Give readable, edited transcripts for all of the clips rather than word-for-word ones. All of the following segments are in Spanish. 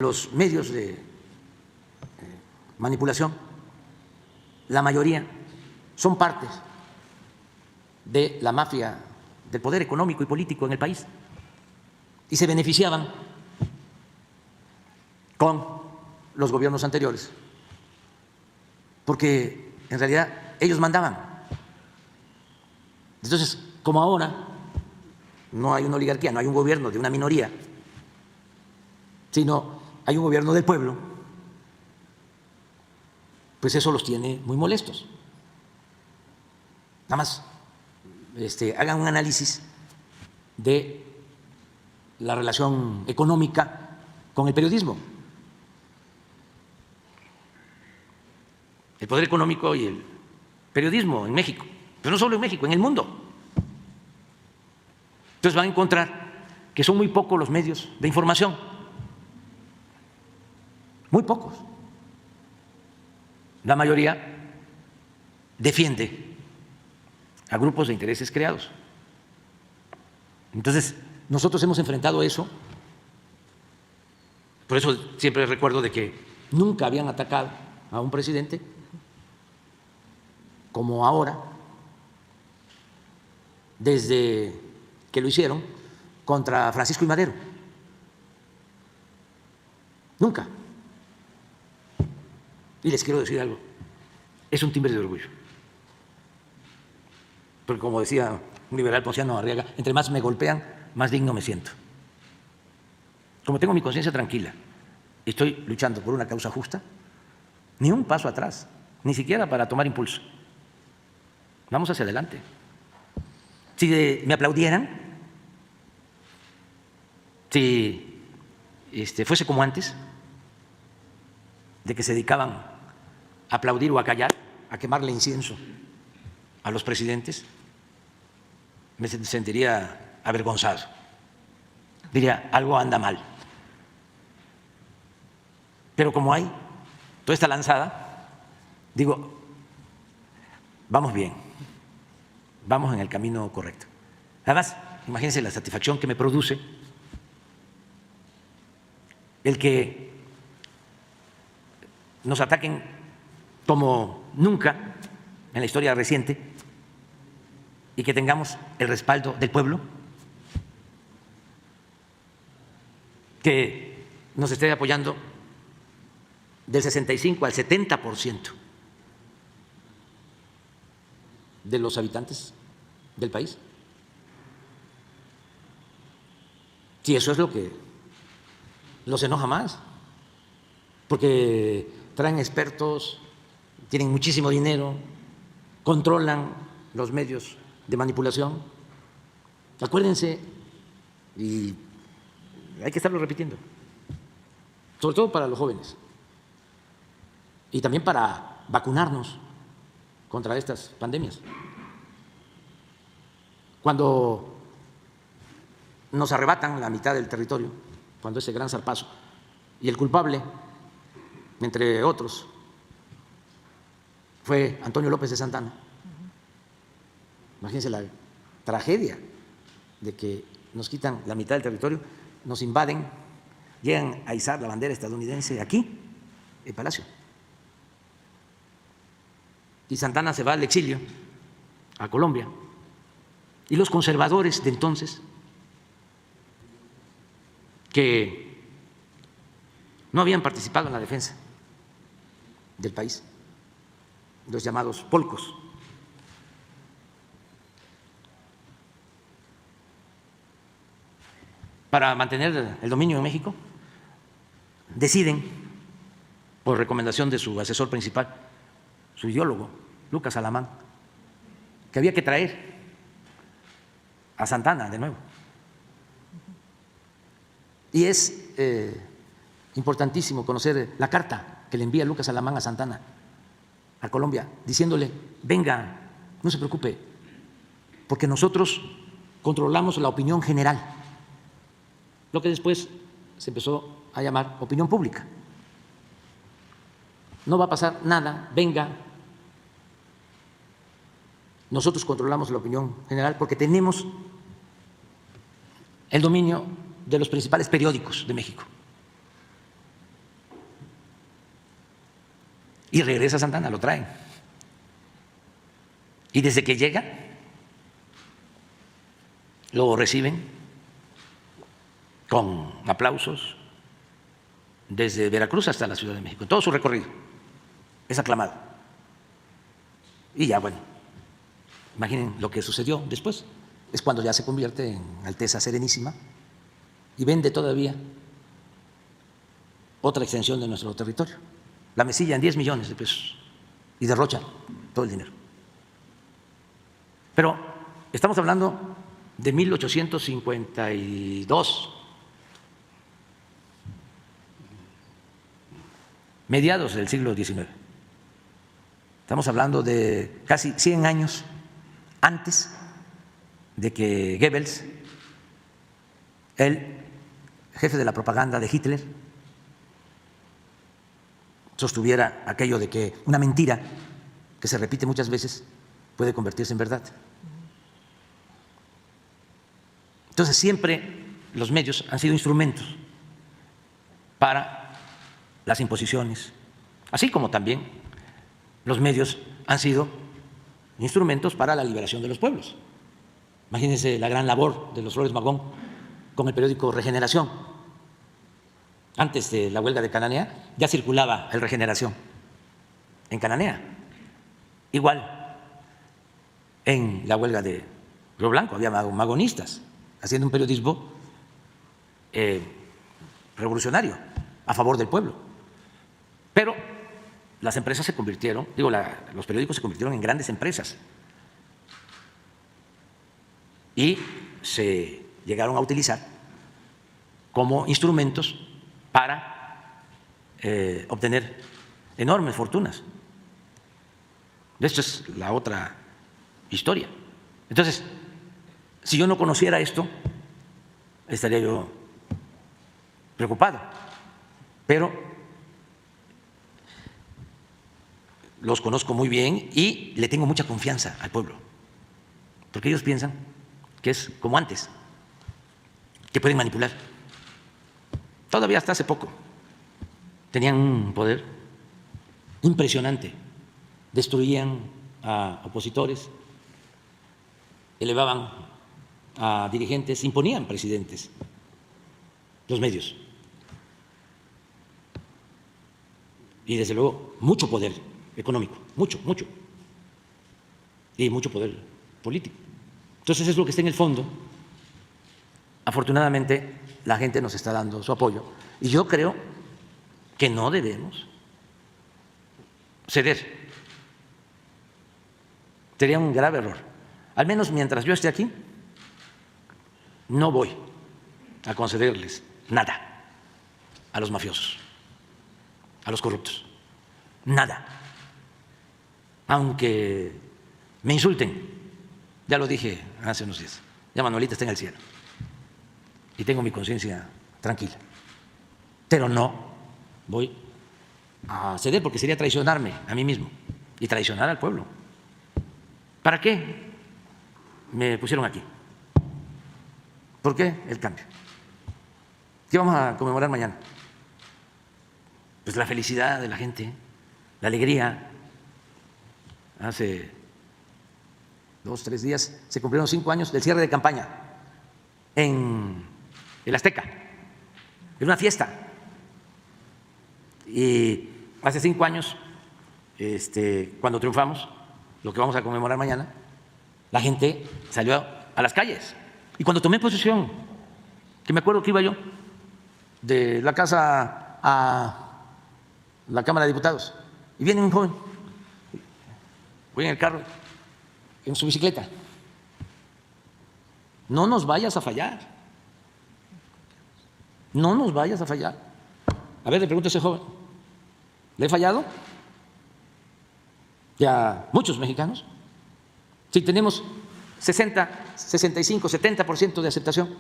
los medios de manipulación, la mayoría, son partes de la mafia del poder económico y político en el país y se beneficiaban con los gobiernos anteriores, porque en realidad ellos mandaban. Entonces, como ahora no hay una oligarquía, no hay un gobierno de una minoría, sino hay un gobierno del pueblo, pues eso los tiene muy molestos. Nada más hagan un análisis de la relación económica con el periodismo. El poder económico y el periodismo en México, pero no solo en México, en el mundo. Entonces van a encontrar que son muy pocos los medios de información, muy pocos. La mayoría defiende a grupos de intereses creados. Entonces, nosotros hemos enfrentado eso, por eso siempre recuerdo de que nunca habían atacado a un presidente como ahora, desde que lo hicieron contra Francisco I. Madero. Nunca. Y les quiero decir algo, es un timbre de orgullo. Porque como decía un liberal Ponciano Arriaga, entre más me golpean, más digno me siento. Como tengo mi conciencia tranquila, estoy luchando por una causa justa, ni un paso atrás, ni siquiera para tomar impulso. Vamos hacia adelante. Si me aplaudieran, si fuese como antes, de que se dedicaban a aplaudir o a callar, a quemarle incienso a los presidentes, me sentiría avergonzado. Diría, algo anda mal. Pero como hay toda esta lanzada, digo, vamos bien, vamos en el camino correcto. Además, imagínense la satisfacción que me produce el que nos ataquen como nunca en la historia reciente y que tengamos el respaldo del pueblo, que nos esté apoyando del 65 al 70% de los habitantes del país. Sí, eso es lo que los enoja más, porque traen expertos, tienen muchísimo dinero, controlan los medios de manipulación. Acuérdense, y hay que estarlo repitiendo, sobre todo para los jóvenes, y también para vacunarnos contra estas pandemias. Cuando nos arrebatan la mitad del territorio, cuando ese gran zarpazo, y el culpable, entre otros, fue Antonio López de Santana. Imagínense la tragedia de que nos quitan la mitad del territorio, nos invaden, llegan a izar la bandera estadounidense aquí, el Palacio. Y Santana se va al exilio, a Colombia. Y los conservadores de entonces, que no habían participado en la defensa del país, los llamados polcos, para mantener el dominio en México, deciden, por recomendación de su asesor principal, su ideólogo, Lucas Alamán, que había que traer a Santana de nuevo. Y es importantísimo conocer la carta que le envía Lucas Alamán a Santana, a Colombia, diciéndole, venga, no se preocupe, porque nosotros controlamos la opinión general, lo que después se empezó a llamar opinión pública. No va a pasar nada, venga, nosotros controlamos la opinión general porque tenemos el dominio de los principales periódicos de México. y regresa a Santana, lo traen. Y desde que llega, lo reciben con aplausos desde Veracruz hasta la Ciudad de México. Todo su recorrido es aclamado. Y ya, bueno, imaginen lo que sucedió después. Es cuando ya se convierte en Alteza Serenísima y vende todavía otra extensión de nuestro territorio, la Mesilla, en 10 millones de pesos, y derrocha todo el dinero. Pero estamos hablando de 1852, mediados del siglo XIX. Estamos hablando de casi 100 años antes de que Goebbels, el jefe de la propaganda de Hitler, sostuviera aquello de que una mentira que se repite muchas veces puede convertirse en verdad. Entonces siempre los medios han sido instrumentos para las imposiciones, así como también los medios han sido instrumentos para la liberación de los pueblos. Imagínense la gran labor de los Flores Magón con el periódico Regeneración. Antes de la huelga de Cananea ya circulaba el Regeneración en Cananea. Igual en la huelga de Río Blanco había magonistas haciendo un periodismo revolucionario a favor del pueblo. Pero las empresas se convirtieron, los periódicos se convirtieron en grandes empresas y se llegaron a utilizar como instrumentos para obtener enormes fortunas. Esto es la otra historia. Entonces, si yo no conociera esto, estaría yo preocupado, pero los conozco muy bien y le tengo mucha confianza al pueblo, porque ellos piensan que es como antes, que pueden manipular. Todavía hasta hace poco tenían un poder impresionante, destruían a opositores, elevaban a dirigentes, imponían presidentes, los medios. Y desde luego mucho poder económico, mucho, y mucho poder político. Entonces es lo que está en el fondo. Afortunadamente la gente nos está dando su apoyo y yo creo que no debemos ceder. Sería un grave error. Al menos mientras yo esté aquí, no voy a concederles nada a los mafiosos, a los corruptos, nada. Aunque me insulten, ya lo dije hace unos días, ya Manuelita está en el cielo y tengo mi conciencia tranquila, pero no voy a ceder porque sería traicionarme a mí mismo y traicionar al pueblo. ¿Para qué me pusieron aquí? ¿Por qué el cambio? ¿Qué vamos a conmemorar mañana? Pues la felicidad de la gente, la alegría. Hace 2 o 3 días se cumplieron 5 años del cierre de campaña en el Azteca. Era una fiesta. Y hace 5 años, cuando triunfamos, lo que vamos a conmemorar mañana, la gente salió a las calles. Y cuando tomé posesión, que me acuerdo que iba yo de la casa a la Cámara de Diputados, y viene un joven, voy en el carro, en su bicicleta. No nos vayas a fallar. No nos vayas a fallar. A ver, le pregunto a ese joven, ¿le he fallado? Y a muchos mexicanos. Si tenemos 60, 65, 70% de aceptación,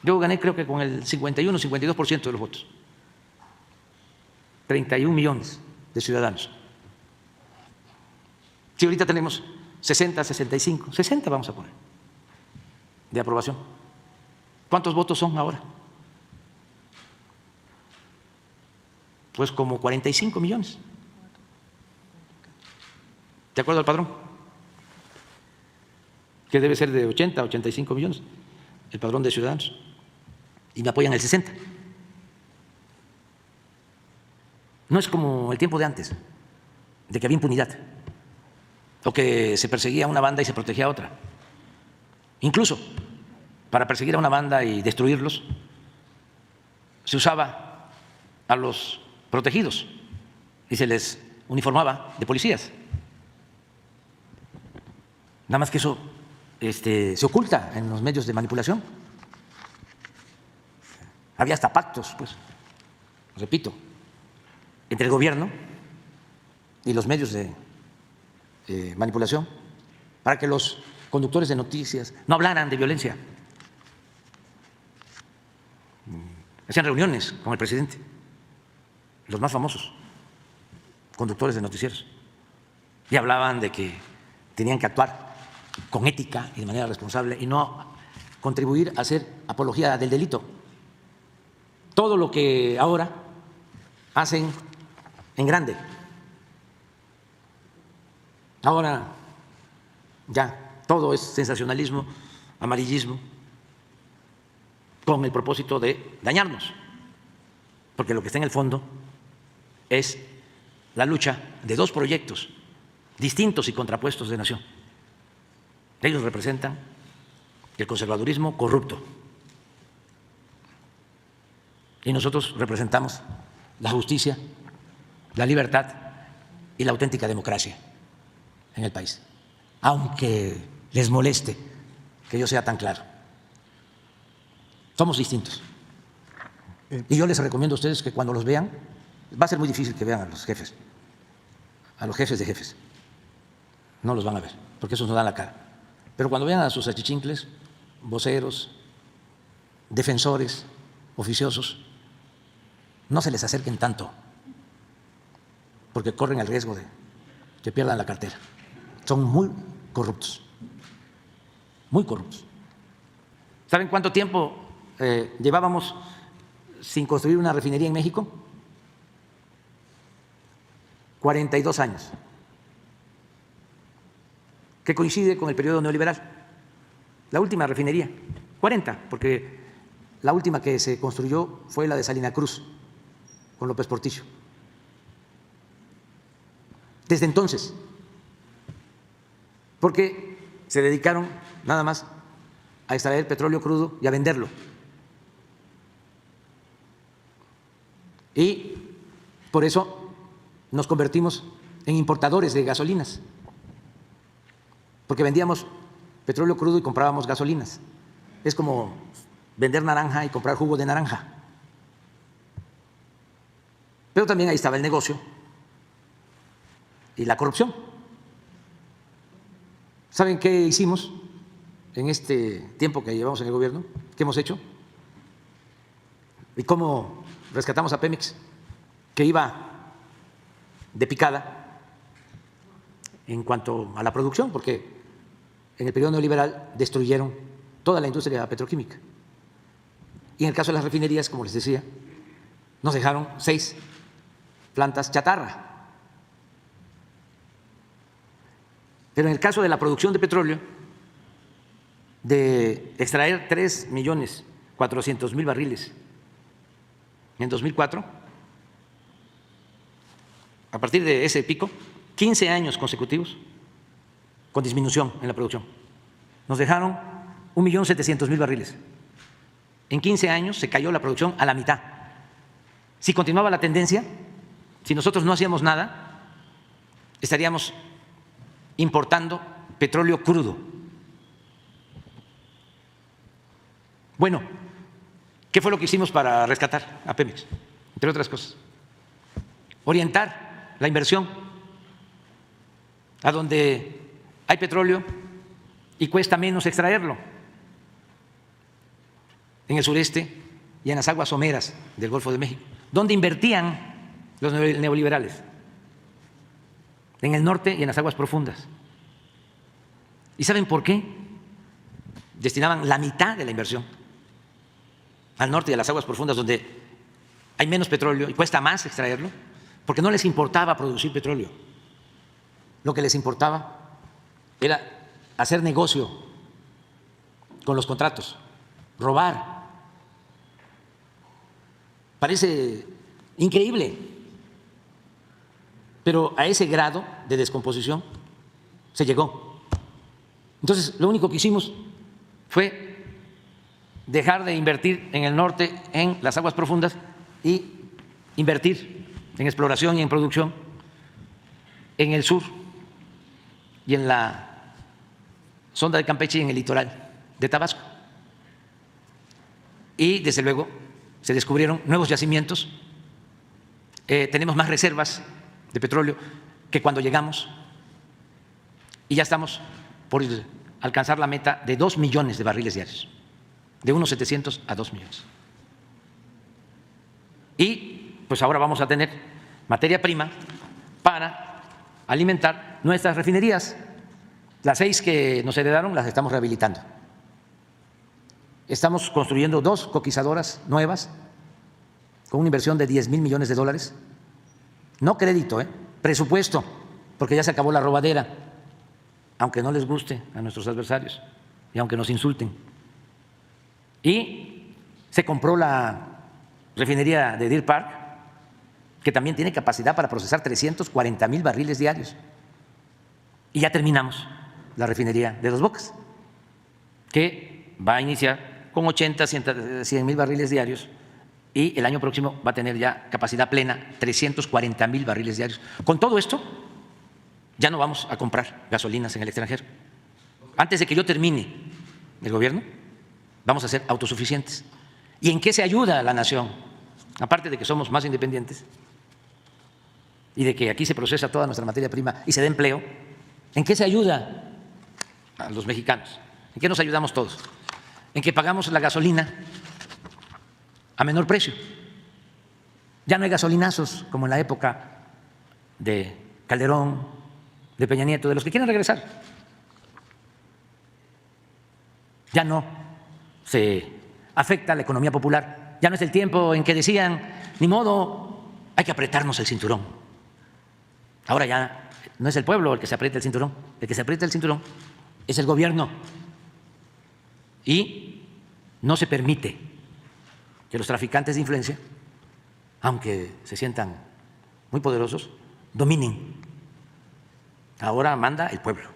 yo gané creo que con el 51, 52% de los votos. 31 millones de ciudadanos. Si ahorita tenemos 60, 65, 60 vamos a poner de aprobación, ¿cuántos votos son ahora? pues como 45 millones, de acuerdo al padrón, que debe ser de 80 a 85 millones, el padrón de ciudadanos, y me apoyan el 60. No es como el tiempo de antes, de que había impunidad, o que se perseguía a una banda y se protegía a otra. Incluso para perseguir a una banda y destruirlos, se usaba a los protegidos y se les uniformaba de policías. Nada más que eso se oculta en los medios de manipulación. Había hasta pactos, pues, repito, entre el gobierno y los medios de manipulación para que los conductores de noticias no hablaran de violencia. Hacían reuniones con el presidente, los más famosos conductores de noticieros, y hablaban de que tenían que actuar con ética y de manera responsable y no contribuir a hacer apología del delito. Todo lo que ahora hacen en grande. Ahora ya todo es sensacionalismo, amarillismo, con el propósito de dañarnos, porque lo que está en el fondo es la lucha de dos proyectos distintos y contrapuestos de nación. Ellos representan el conservadurismo corrupto y nosotros representamos la justicia, la libertad y la auténtica democracia en el país, aunque les moleste que yo sea tan claro. Somos distintos. Y yo les recomiendo a ustedes que cuando los vean, va a ser muy difícil que vean a los jefes de jefes. No los van a ver, porque esos no dan la cara. Pero cuando vean a sus achichincles, voceros, defensores, oficiosos, no se les acerquen tanto, porque corren el riesgo de que pierdan la cartera. Son muy corruptos, muy corruptos. ¿Saben cuánto tiempo llevábamos sin construir una refinería en México? 42 años, que coincide con el periodo neoliberal. La última refinería, 40, porque la última que se construyó fue la de Salina Cruz, con López Portillo. Desde entonces, porque se dedicaron nada más a extraer petróleo crudo y a venderlo. Y por eso nos convertimos en importadores de gasolinas, porque vendíamos petróleo crudo y comprábamos gasolinas. Es como vender naranja y comprar jugo de naranja. Pero también ahí estaba el negocio y la corrupción. ¿Saben qué hicimos en este tiempo que llevamos en el gobierno? ¿Qué hemos hecho? ¿Y cómo rescatamos a Pemex, que iba de picada en cuanto a la producción? Porque en el periodo neoliberal destruyeron toda la industria petroquímica. Y en el caso de las refinerías, como les decía, nos dejaron 6 plantas chatarra. Pero en el caso de la producción de petróleo, de extraer 3.400.000 barriles en 2004, a partir de ese pico, 15 años consecutivos con disminución en la producción. Nos dejaron 1.700.000 barriles. En 15 años se cayó la producción a la mitad. Si continuaba la tendencia, si nosotros no hacíamos nada, estaríamos importando petróleo crudo. Bueno, ¿qué fue lo que hicimos para rescatar a Pemex? Entre otras cosas, orientar la inversión a donde hay petróleo y cuesta menos extraerlo, en el sureste y en las aguas someras del Golfo de México, donde invertían los neoliberales, en el norte y en las aguas profundas. ¿Y saben por qué? Destinaban la mitad de la inversión al norte y a las aguas profundas, donde hay menos petróleo y cuesta más extraerlo, porque no les importaba producir petróleo. Lo que les importaba era hacer negocio con los contratos, robar. Parece increíble, pero a ese grado de descomposición se llegó. Entonces, lo único que hicimos fue dejar de invertir en el norte, en las aguas profundas, y invertir en exploración y en producción en el sur y en la sonda de Campeche y en el litoral de Tabasco. Y, desde luego, se descubrieron nuevos yacimientos. Tenemos más reservas de petróleo que cuando llegamos y ya estamos por alcanzar la meta de 2 millones de barriles diarios, de unos 700 a 2 millones. Y pues ahora vamos a tener materia prima para alimentar nuestras refinerías. Las 6 que nos heredaron las estamos rehabilitando. Estamos construyendo 2 coquizadoras nuevas con una inversión de 10,000 millones de dólares. No crédito, presupuesto, porque ya se acabó la robadera, aunque no les guste a nuestros adversarios y aunque nos insulten. Y se compró la refinería de Deer Park, que también tiene capacidad para procesar 340,000 barriles diarios. Y ya terminamos la refinería de Dos Bocas, que va a iniciar con 80, 100,000 barriles diarios, y el año próximo va a tener ya capacidad plena, 340,000 barriles diarios. Con todo esto, ya no vamos a comprar gasolinas en el extranjero. Antes de que yo termine el gobierno, vamos a ser autosuficientes. ¿Y en qué se ayuda a la nación? Aparte de que somos más independientes y de que aquí se procesa toda nuestra materia prima y se da empleo, ¿en qué se ayuda a los mexicanos? ¿En qué nos ayudamos todos? En que pagamos la gasolina a menor precio. Ya no hay gasolinazos como en la época de Calderón, de Peña Nieto, de los que quieren regresar. Ya no se afecta a la economía popular. Ya no es el tiempo en que decían, ni modo, hay que apretarnos el cinturón. Ahora ya no es el pueblo el que se aprieta el cinturón, el que se aprieta el cinturón es el gobierno. Y no se permite que los traficantes de influencia, aunque se sientan muy poderosos, dominen. Ahora manda el pueblo.